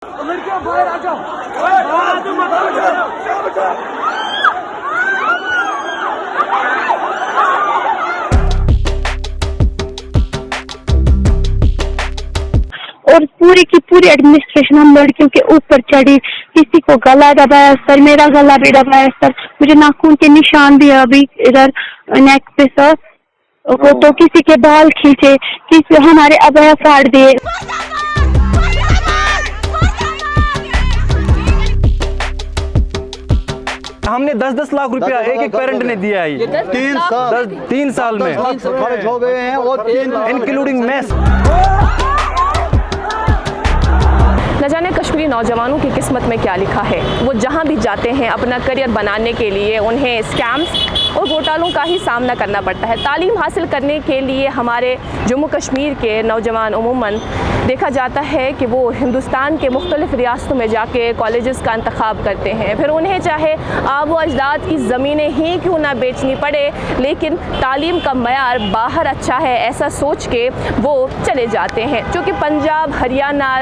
लड़कियों बाहर आ जाओ। और पूरी की पूरी एडमिनिस्ट्रेशन हम लड़कियों के ऊपर चढ़ी, किसी को गला दबाया सर, मेरा गला भी दबाया सर, मुझे नाखून के निशान भी है अभी इधर नेक पे सर। वो तो किसी के बाल खींचे, किसी हमारे अबया फाड़ दिए। हमने 10-10 लाख रुपया एक पेरेंट ने दिया है 3 साल में खर्च हो गए हैं और 3 इंक्लूडिंग मेस। न जाने कश्मीरी नौजवानों की किस्मत में क्या लिखा है। वो जहां भी जाते हैं अपना करियर बनाने के लिए उन्हें स्कैम्स और घोटालों का ही सामना करना पड़ता है। तालीम हासिल करने के लिए हमारे जम्मू कश्मीर के नौजवान उमूमन देखा जाता है कि वो हिंदुस्तान के मुख्तलिफ रियासतों में जाके कॉलेजेस का इंतखाब करते हैं। फिर उन्हें चाहे आबो अजदाद की ज़मीनें ही क्यों ना बेचनी पड़े, लेकिन तालीम का मयार बाहर अच्छा है ऐसा सोच के वो चले जाते हैं। क्योंकि पंजाब, हरियाणा,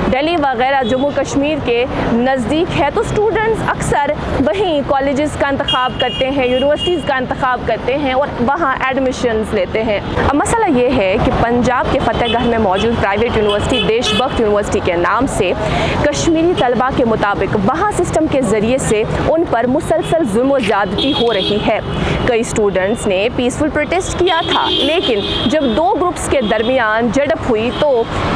दिल्ली वगैरह जम्मू कश्मीर के नज़दीक है तो स्टूडेंट्स अक्सर वहीं कॉलेजेस का इंतखाब करते हैं, यूनिवर्सिटीज़ का इंतखाब करते हैं और वहाँ एडमिशन्स लेते हैं। अब मसला ये है कि पंजाब के फतेहगढ़ में मौजूद प्राइवेट यूनिवर्सिटी देशभक्त यूनिवर्सिटी के नाम से कश्मीरी तलबा के मुताबिक वहाँ सिस्टम के ज़रिए से उन पर मुसलसल जुल्म और ज़्यादती हो रही है। कई स्टूडेंट्स ने पीसफुल प्रोटेस्ट किया था, लेकिन जब दो ग्रुप्स के दरमियान झड़प हुई तो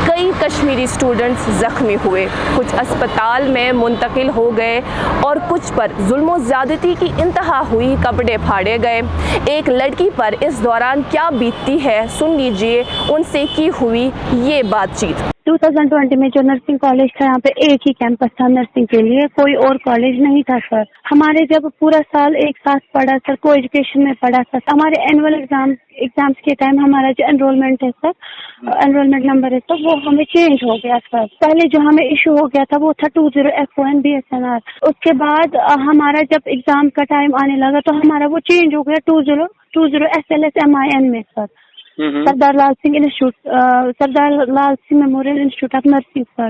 कई कश्मीरी स्टूडेंट्स ज़ख्मी हुए, कुछ अस्पताल में मुंतकिल हो गए और कुछ पर जुल्म ज़्यादती की इंतहा हुई, कपड़े फाड़े गए। एक लड़की पर इस दौरान क्या बीतती है सुन लीजिए उनसे की हुई ये बातचीत। 2020 में जो नर्सिंग कॉलेज था यहाँ पे एक ही कैंपस था नर्सिंग के लिए, कोई और कॉलेज नहीं था सर। हमारे जब पूरा साल एक साथ पढ़ा सर, को एजुकेशन में पढ़ा सर। हमारे एनुअल एग्जाम्स के टाइम हमारा जो एनरोलमेंट है सर, एनरोलमेंट नंबर है सर, वो हमें चेंज हो गया सर। पहले जो हमें इशू हो गया था वो था 20FON BSNR। उसके बाद हमारा जब एग्जाम का टाइम आने लगा तो हमारा वो चेंज हो गया 2020 SLS-MIN में sir, Sardar Lal Singh institute, Sardar Lal Singh memorial institute of nursing sir.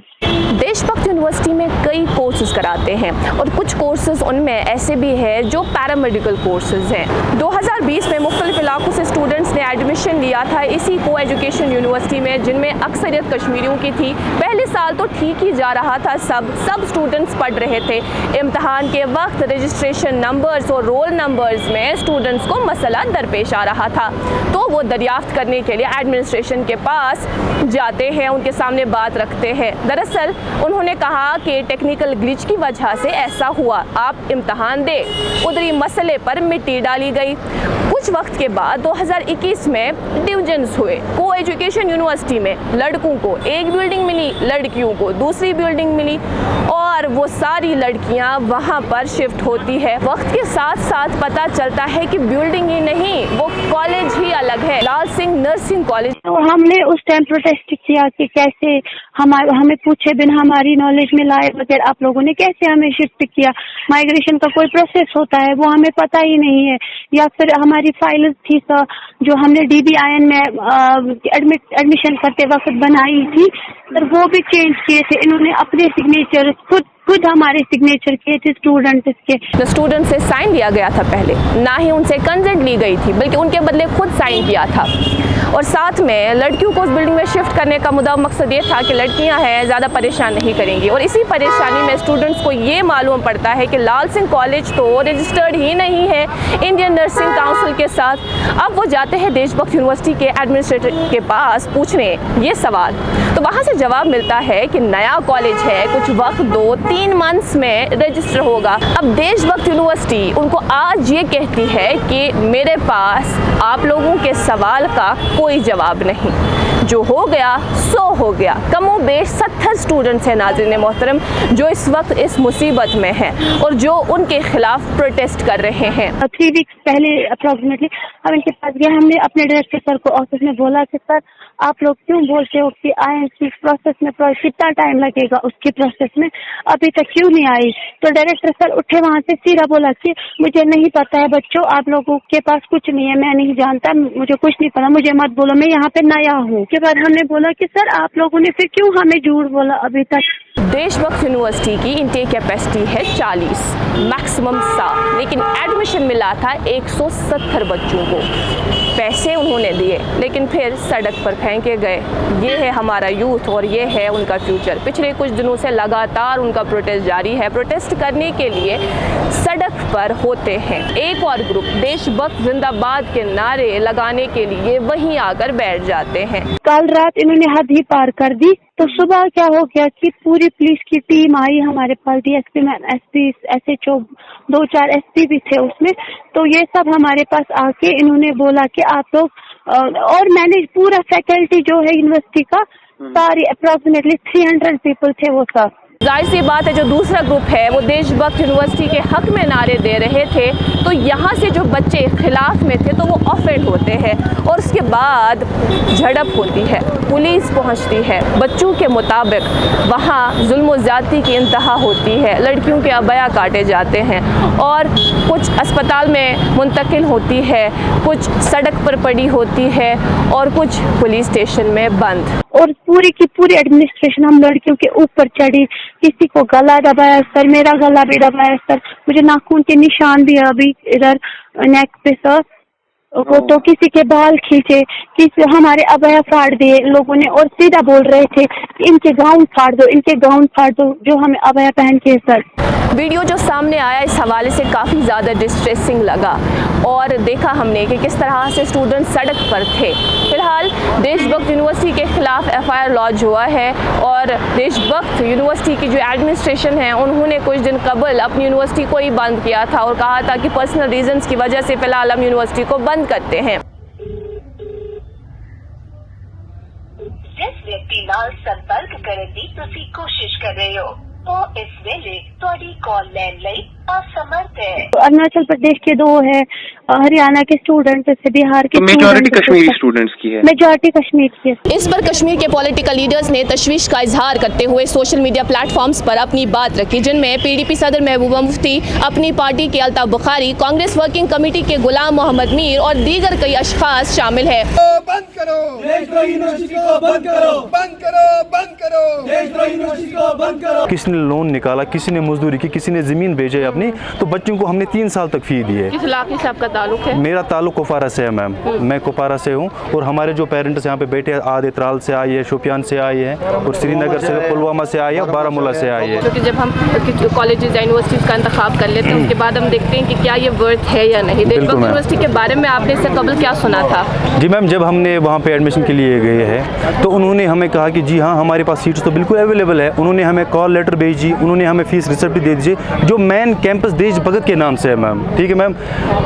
देशभक्त यूनिवर्सिटी में कई कोर्सेज कराते हैं और कुछ कोर्सेज उनमें ऐसे भी हैं जो पैरामेडिकल कोर्सेज हैं। 2020 में मुख्तलिफ इलाकों से स्टूडेंट्स ने एडमिशन लिया था इसी को एजुकेशन यूनिवर्सिटी में, जिनमें अक्सरियत कश्मीरियों की थी। पहले साल तो ठीक ही जा रहा था, सब स्टूडेंट्स पढ़ रहे थे। इम्तहान के वक्त रजिस्ट्रेशन नंबर्स और रोल नंबर्स में स्टूडेंट्स को मसला दरपेश आ रहा था, तो वो दरियाफ्त करने के लिए एडमिनिस्ट्रेशन के पास जाते हैं, उनके सामने बात रखते हैं। दरअसल उन्होंने कहा कि टेक्निकल ग्लिच की वजह से ऐसा हुआ, आप इम्तहान दे। उधरी मसले पर मिट्टी डाली गई। कुछ वक्त के बाद 2021 में डिविजन्स हुए। को एजुकेशन यूनिवर्सिटी में लड़कों को एक बिल्डिंग मिली, लड़कियों को दूसरी बिल्डिंग मिली और वो सारी लड़कियां वहां पर शिफ्ट होती है। वक्त के साथ साथ पता चलता है कि बिल्डिंग ही नहीं, वो कॉलेज ही अलग है, लाल सिंह नर्सिंग कॉलेज। तो हमने उस टाइम प्रोटेस्ट किया कि कैसे हमें पूछे बिना हमारी नॉलेज में लाए बगैर आप लोगों ने कैसे हमें शिफ्ट किया। माइग्रेशन का कोई प्रोसेस होता है वो हमें पता ही नहीं है। या फिर हमारी फाइल थी सर जो हमने DBIN में एडमिशन करते वक्त बनाई थी सर, वो भी चेंज किए थे इन्होंने अपने सिग्नेचर खुद हमारे सिग्नेचर किए थे स्टूडेंट्स के। स्टूडेंट से साइन लिया गया था पहले, ना ही उनसे कंसेंट ली गई थी बल्कि उनके बदले खुद साइन किया था। और साथ में लड़कियों को उस बिल्डिंग में शिफ्ट करने का मुद्दा मकसद ये था कि लड़कियां हैं ज़्यादा परेशान नहीं करेंगी। और इसी परेशानी में स्टूडेंट्स को ये मालूम पड़ता है कि लाल सिंह कॉलेज तो रजिस्टर्ड ही नहीं है इंडियन नर्सिंग काउंसिल के साथ। अब वो जाते हैं देशभक्त यूनिवर्सिटी के एडमिनिस्ट्रेटर के पास पूछने ये सवाल, तो वहाँ से जवाब मिलता है कि नया कॉलेज है, कुछ वक्त 2-3 मंथ्स में रजिस्टर होगा। अब देशभक्त यूनिवर्सिटी उनको आज ये कहती है कि मेरे पास आप लोगों के सवाल का कोई जवाब नहीं, जो हो गया सो हो गया। कमो बेश 70 स्टूडेंट्स हैं नाज़रीन मोहतरम जो इस वक्त इस मुसीबत में हैं और जो उनके खिलाफ प्रोटेस्ट कर रहे हैं। 3 वीक्स पहले अप्रोक्सीमेटली हम इनके पास गए, हमने अपने डायरेक्टर सर को ऑफिस में बोला कि सर आप लोग क्यों बोलते हो कि INC प्रोसेस में कितना टाइम लगेगा, उसकी प्रोसेस में अभी तक क्यों नहीं आई। तो डायरेक्टर सर उठे वहाँ से, सीधा बोला कि मुझे नहीं पता है बच्चों, आप लोगों के पास कुछ नहीं है, मैं नहीं जानता, मुझे कुछ नहीं पता, मुझे मत बोलो, मैं यहाँ पे नया हूँ। उसके बाद हमने बोला कि सर आप लोगों ने फिर क्यों हमें झूठ बोला अभी तक। देशभक्त यूनिवर्सिटी की इनटेक कैपेसिटी है 40, मैक्सिमम 100, लेकिन एडमिशन मिला था 170 बच्चों को। पैसे उन्होंने दिए लेकिन फिर सड़क पर फेंके गए। ये है हमारा यूथ और ये है उनका फ्यूचर। पिछले कुछ दिनों से लगातार उनका प्रोटेस्ट जारी है। प्रोटेस्ट करने के लिए सड़क पर होते हैं। एक और ग्रुप देशभक्त जिंदाबाद के नारे लगाने के लिए वहीं आकर बैठ जाते हैं। कल रात इन्होंने हद ही पार कर दी, तो सुबह क्या हो गया कि पूरी पुलिस की टीम आई हमारे पास, DSP ma'am, SP, SHO, 2-4 SP भी थे उसमें। तो ये सब हमारे पास आके इन्होंने बोला कि आप लोग, और मैंने पूरा फैकल्टी जो है यूनिवर्सिटी का सारी अप्रोक्सीमेटली 300 पीपल थे वो सब। जाहिर सी बात है जो दूसरा ग्रुप है वो देशभक्त यूनिवर्सिटी के हक में नारे दे रहे थे, तो यहाँ से जो बच्चे खिलाफ में थे तो वो ऑफेंड होते हैं और उसके बाद झड़प होती है, पुलिस पहुँचती है। बच्चों के मुताबिक वहाँ जुल्म ज़्यादती की इंतहा होती है, लड़कियों के अबया काटे जाते हैं और कुछ अस्पताल में मुंतकिल होती है, कुछ सड़क पर पड़ी होती है और कुछ पुलिस स्टेशन में बंद। और पूरी की पूरी एडमिनिस्ट्रेशन हम लड़कियों के ऊपर चढ़ी, किसी को गला दबाया सर, मेरा गला भी दबाया सर, मुझे नाखून के निशान भी अभी इधर नेक पे सर, वो तो किसी के बाल खींचे, किसी हमारे अबया फाड़ दिए लोगों ने और सीधा बोल रहे थे इनके गाउन फाड़ दो, इनके गाउन फाड़ दो जो हमें अबया पहन के सर। वीडियो जो सामने आया इस हवाले से काफ़ी ज़्यादा डिस्ट्रेसिंग लगा और देखा हमने कि किस तरह से स्टूडेंट सड़क पर थे। फिलहाल देशभक्त यूनिवर्सिटी के खिलाफ FIR लॉन्च हुआ है और देशभक्त यूनिवर्सिटी की जो एडमिनिस्ट्रेशन है उन्होंने कुछ दिन कबल अपनी यूनिवर्सिटी को ही बंद किया था और कहा था कि पर्सनल रीजंस की वजह से फिलहाल हम यूनिवर्सिटी को बंद करते हैं। जिस व्यक्ति नाल संपर्क करने की तुसी कोशिश कर रहे हो वो इस वेले तोड़ी कॉल लैन लई असमर्थ है। अरुणाचल प्रदेश के 2 है, हरियाणा के स्टूडेंट से, बिहार के मेजॉरिटी कश्मीरी स्टूडेंट्स की है, मेजॉरिटी कश्मीर की है। इस पर कश्मीर के पॉलिटिकल लीडर्स ने तशवीश का इजहार करते हुए सोशल मीडिया प्लेटफॉर्म्स पर अपनी बात रखी, जिनमें PDP सदर महबूबा मुफ्ती, अपनी पार्टी के अल्ताफ बुखारी, कांग्रेस वर्किंग कमेटी के गुलाम मोहम्मद मीर और दीगर कई अशखास शामिल है। बंद करो देशद्रोही यूनिवर्सिटी को, बंद करो, बंद करो, बंद करो देशद्रोही यूनिवर्सिटी को, बंद करो। किसी ने लोन निकाला, किसी ने मजदूरी की, किसी ने जमीन बेची अपनी, तो बच्चों को हमने 3 साल तक फी दी है। किस इलाके से आपका ताल्लुक है? मेरा ताल्लुक कुपवारा से है मैम, मैं कुपवारा से हूँ और हमारे जो पेरेंट्स यहाँ पे बैठे हैं, आधे त्राल से आए हैं, शोपियान से आए हैं और श्रीनगर से, पुलवामा से आए हैं और बारामूला से आए हैं। क्योंकि जब हम कॉलेजेस या यूनिवर्सिटीज़ का इंतखाब कर लेते हैं उसके बाद हम देखते हैं कि क्या ये वर्थ है या नहीं। देशभक्त यूनिवर्सिटी के बारे में आपने इससे कबल क्या सुना था? जी मैम, जब हमने वहाँ पे एडमिशन के लिए गए हैं तो उन्होंने हमें कहा कि जी हाँ हमारे पास सीट्स तो बिल्कुल अवेलेबल है। उन्होंने हमें कॉल लेटर भेजी, उन्होंने हमें फीस रिसिप्ट दे दीजिए जो मेन कैंपस देशभक्त के नाम से है मैम, ठीक है मैम।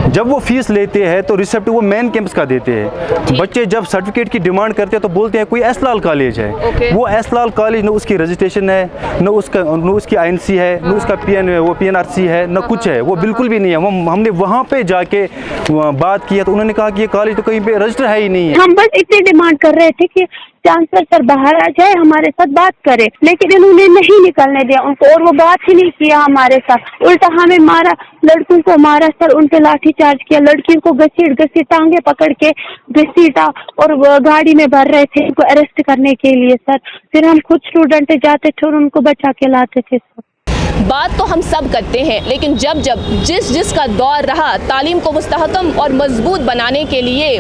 जब वो फीस लेते हैं तो रिसिप्ट वो मेन कैंपस का देते हैं। बच्चे जब सर्टिफिकेट की डिमांड करते हैं तो बोलते हैं कोई एसलाल कॉलेज है। वो एसलाल कॉलेज न उसकी रजिस्ट्रेशन है, न उसकी INC है, न उसका वो PNRC है, न कुछ है, वो बिल्कुल भी नहीं है। हमने वहाँ पे जाके बात किया तो उन्होंने कहा कि ये कॉलेज तो कहीं पे रजिस्टर है ही नहीं है। हम बस इतनी डिमांड कर रहे थे कि चांसलर सर बाहर आ जाए, हमारे साथ बात करे, लेकिन इन्होंने नहीं निकलने दिया उनको और वो बात ही नहीं किया हमारे साथ। उल्टा हमें मारा, लड़कों को मारा सर, उन पे लाठी चार्ज किया, लड़कियों को घसीट टांगे पकड़ के घसीटा और गाड़ी में भर रहे थे उनको अरेस्ट करने के लिए सर। फिर हम खुद स्टूडेंट जाते थे और उनको बचा के लाते थे सर। बात तो हम सब करते हैं, लेकिन जब जिसका दौर रहा तालीम को मुस्तहकम और मजबूत बनाने के लिए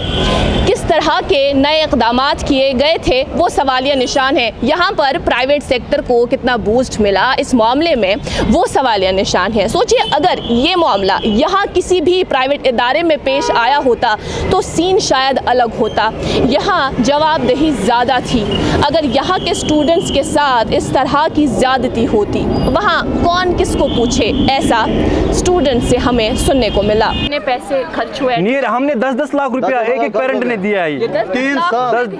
किस तरह के नए इक़दामात किए गए थे वो सवालिया निशान है। यहाँ पर प्राइवेट सेक्टर को कितना बूस्ट मिला इस मामले में वो सवालिया निशान है। सोचिए अगर ये मामला यहाँ किसी भी प्राइवेट इदारे में पेश आया होता तो सीन शायद अलग होता। यहाँ जवाबदेही ज़्यादा थी। अगर यहाँ के स्टूडेंट्स के साथ इस तरह की ज़्यादती होती वहाँ कौन किसको पूछे, ऐसा स्टूडेंट से हमें सुनने को मिला। कितने पैसे खर्च हुए? हमने 10-10 लाख रुपया एक पेरेंट ने दिया है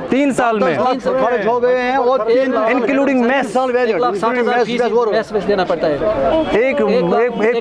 3 साल में खर्च हो गए हैं और 3 इंक्लूडिंग मैथ्स देना पड़ता है। एक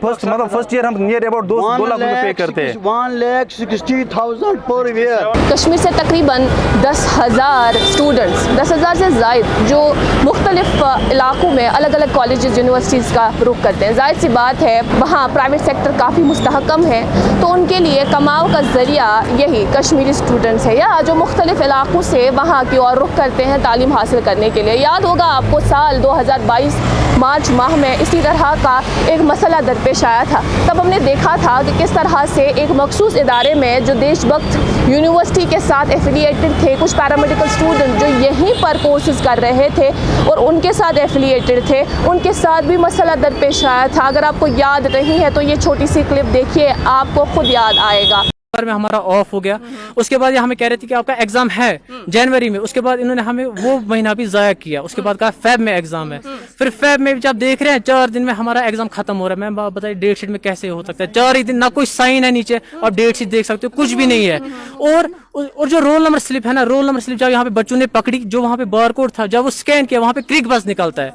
फर्स्ट ईयर हम नियर अबाउट 2 लाख रुपए पे करते हैं। 1,60,000 पर ईयर। कश्मीर से तकरीबन 10,000 स्टूडेंट्स, 10,000 से ज़ायद जो मुख्तलिफ इलाकों में अलग अलग कॉलेजेस यूनिवर्सिटीज़ का रुख करते हैं। जाहिर सी बात है वहाँ प्राइवेट सेक्टर काफ़ी मुस्तहकम है, तो उनके लिए कमाओ का ज़रिया यही कश्मीरी स्टूडेंट्स है या जो मुख्तलिफ़ इलाक़ों से वहाँ की ओर रुख करते हैं तालीम हासिल करने के लिए। याद होगा आपको साल 2022 मार्च माह में इसी तरह का एक मसला दरपेश आया था। तब हमने देखा था कि किस तरह से एक मखसूस इदारे में जो देशभक्त यूनिवर्सिटी के साथ एफिलिएटेड थे कुछ पैरामेडिकल स्टूडेंट जो यहीं पर कोर्सेज कर रहे थे और उनके साथ एफिलिएटेड थे, उनके साथ भी मसला दरपेश आया था। अगर आपको याद नहीं है तो ये छोटी सी क्लिप देखिए, आपको खुद याद आएगा। में हमारा ऑफ हो गया, उसके बाद ये हमें कह रहे थे कि आपका एग्जाम है जनवरी में, उसके बाद इन्होंने हमें वो महीना भी ज़ाया किया। उसके बाद कहा फेब में एग्जाम है, फिर फेब में जब देख रहे हैं 4 दिन में हमारा एग्जाम खत्म हो रहा है। मैं बताइए डेट शीट में कैसे हो सकता है 4 ही दिन, ना कोई साइन है नीचे, आप डेट शीट देख सकते हो कुछ भी नहीं है। और जो रोल नंबर स्लिप है ना, रोल नंबर स्लिप जब यहाँ पे बच्चों ने पकड़ी, जो वहाँ पे बारकोड था जब वो स्कैन किया वहाँ पे क्रिक बस निकलता है,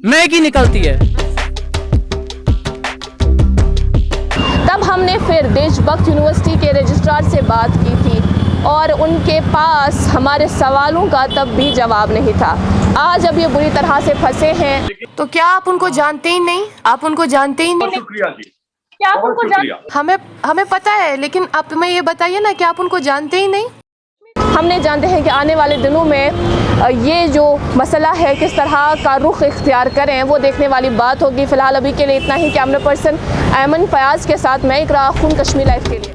मैगी निकलती है। तब हमने फिर देशभक्त यूनिवर्सिटी के रजिस्ट्रार से बात की थी और उनके पास हमारे सवालों का तब भी जवाब नहीं था। आज अब ये बुरी तरह से फंसे हैं। तो क्या आप उनको जानते ही नहीं? आप उनको जानते ही नहीं? शुक्रिया जी, क्या आप उनको हमें पता है, लेकिन आप हमें ये बताइए ना कि आप उनको जानते ही नहीं? हमने जानते हैं कि आने वाले दिनों में ये जो मसला है किस तरह का रुख इख्तियार करें वो देखने वाली बात होगी। फ़िलहाल अभी के लिए इतना ही। कैमरा पर्सन ऐमन फयाज के साथ मैं इकरा खून कश्मीर लाइव के लिए।